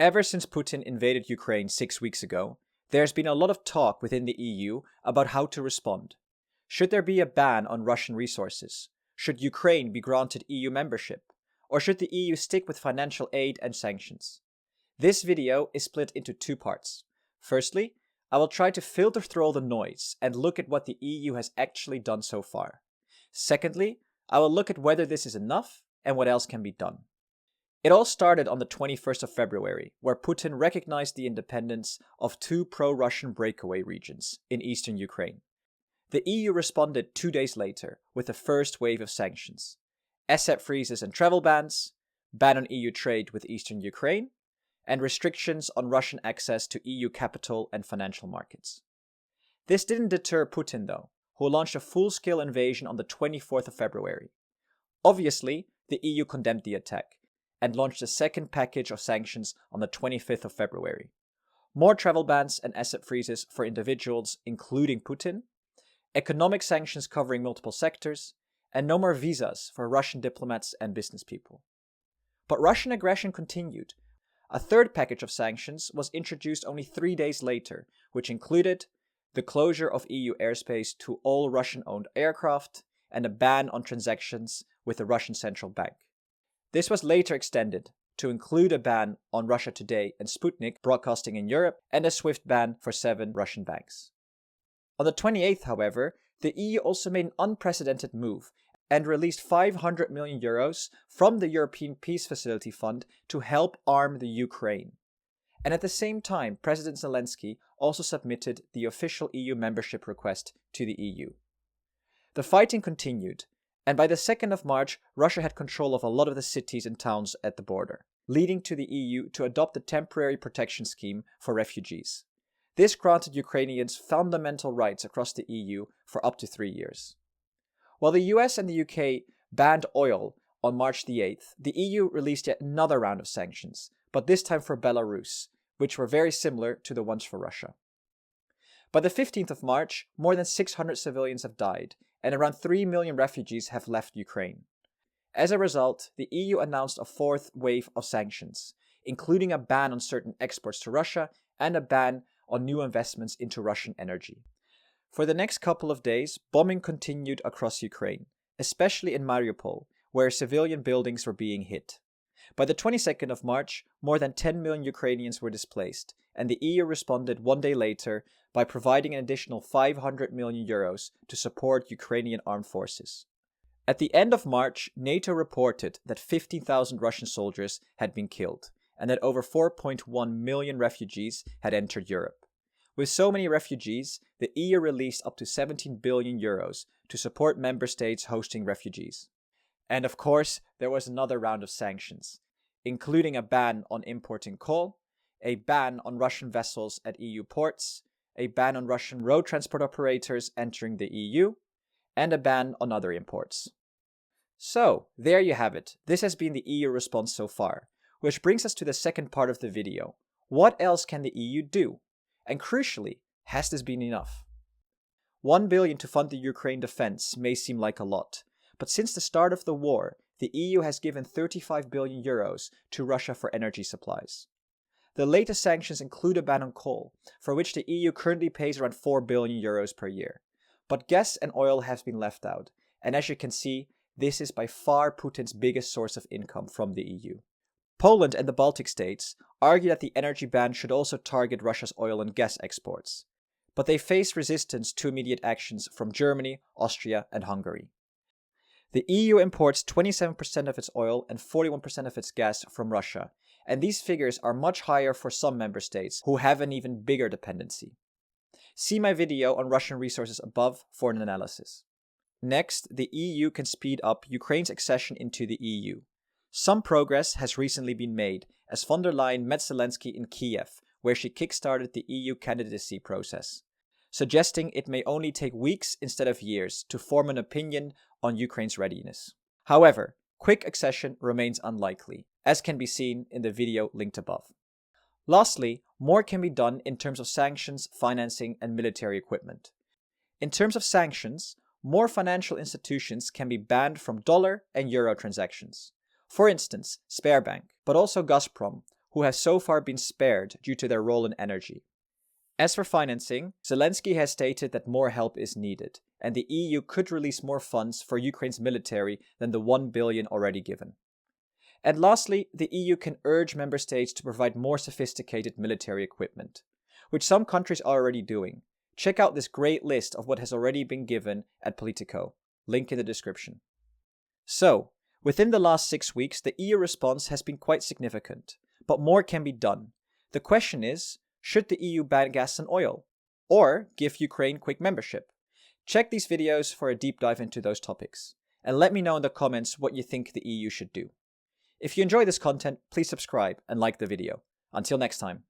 Ever since Putin invaded Ukraine 6 weeks ago, there's been a lot of talk within the EU about how to respond. Should there be a ban on Russian resources? Should Ukraine be granted EU membership? Or should the EU stick with financial aid and sanctions? This video is split into two parts. Firstly, I will try to filter through all the noise and look at what the EU has actually done so far. Secondly, I will look at whether this is enough and what else can be done. It all started on the 21st of February, where Putin recognized the independence of two pro-Russian breakaway regions in eastern Ukraine. The EU responded 2 days later with the first wave of sanctions: asset freezes and travel bans, ban on EU trade with eastern Ukraine, and restrictions on Russian access to EU capital and financial markets. This didn't deter Putin, though, who launched a full-scale invasion on the 24th of February. Obviously, the EU condemned the attack and launched a second package of sanctions on the 25th of February. More travel bans and asset freezes for individuals, including Putin, economic sanctions covering multiple sectors, and no more visas for Russian diplomats and business people. But Russian aggression continued. A third package of sanctions was introduced only 3 days later, which included the closure of EU airspace to all Russian-owned aircraft and a ban on transactions with the Russian Central Bank. This was later extended to include a ban on Russia Today and Sputnik broadcasting in Europe and a swift ban for 7 Russian banks. On the 28th, however, the EU also made an unprecedented move and released 500 million euros from the European Peace Facility Fund to help arm the Ukraine. And at the same time, President Zelenskiy also submitted the official EU membership request to the EU. The fighting continued, and by the 2nd of March, Russia had control of a lot of the cities and towns at the border, leading to the EU to adopt a temporary protection scheme for refugees. This granted Ukrainians fundamental rights across the EU for up to 3 years. While the US and the UK banned oil on March the 8th, the EU released yet another round of sanctions, but this time for Belarus, which were very similar to the ones for Russia. By the 15th of March, more than 600 civilians have died, and around 3 million refugees have left Ukraine. As a result, the EU announced a fourth wave of sanctions, including a ban on certain exports to Russia and a ban on new investments into Russian energy. For the next couple of days, bombing continued across Ukraine, especially in Mariupol, where civilian buildings were being hit. By the 22nd of March, more than 10 million Ukrainians were displaced, and the EU responded 1 day later by providing an additional 500 million euros to support Ukrainian armed forces. At the end of March, NATO reported that 15,000 Russian soldiers had been killed, and that over 4.1 million refugees had entered Europe. With so many refugees, the EU released up to 17 billion euros to support member states hosting refugees. And of course, there was another round of sanctions, including a ban on importing coal, a ban on Russian vessels at EU ports, a ban on Russian road transport operators entering the EU, and a ban on other imports. So, there you have it. This has been the EU response so far, which brings us to the second part of the video. What else can the EU do? And crucially, has this been enough? 1 billion to fund the Ukraine defense may seem like a lot, but since the start of the war, the EU has given 35 billion euros to Russia for energy supplies. The latest sanctions include a ban on coal, for which the EU currently pays around 4 billion euros per year. But gas and oil have been left out, and as you can see, this is by far Putin's biggest source of income from the EU. Poland and the Baltic states argue that the energy ban should also target Russia's oil and gas exports, but they face resistance to immediate actions from Germany, Austria, and Hungary. The EU imports 27% of its oil and 41% of its gas from Russia, and these figures are much higher for some member states who have an even bigger dependency. See my video on Russian resources above for an analysis. Next, the EU can speed up Ukraine's accession into the EU. Some progress has recently been made, as von der Leyen met Zelenskyy in Kiev, where she kickstarted the EU candidacy process, suggesting it may only take weeks instead of years to form an opinion on Ukraine's readiness. However, quick accession remains unlikely, as can be seen in the video linked above. Lastly, more can be done in terms of sanctions, financing, and military equipment. In terms of sanctions, more financial institutions can be banned from dollar and euro transactions. For instance, Sberbank, but also Gazprom, who have so far been spared due to their role in energy. As for financing, Zelensky has stated that more help is needed, and the EU could release more funds for Ukraine's military than the $1 billion already given. And lastly, the EU can urge member states to provide more sophisticated military equipment, which some countries are already doing. Check out this great list of what has already been given at Politico. Link in the description. So, within the last 6 weeks, the EU response has been quite significant, but more can be done. The question is, should the EU ban gas and oil? Or give Ukraine quick membership? Check these videos for a deep dive into those topics. And let me know in the comments what you think the EU should do. If you enjoy this content, please subscribe and like the video. Until next time.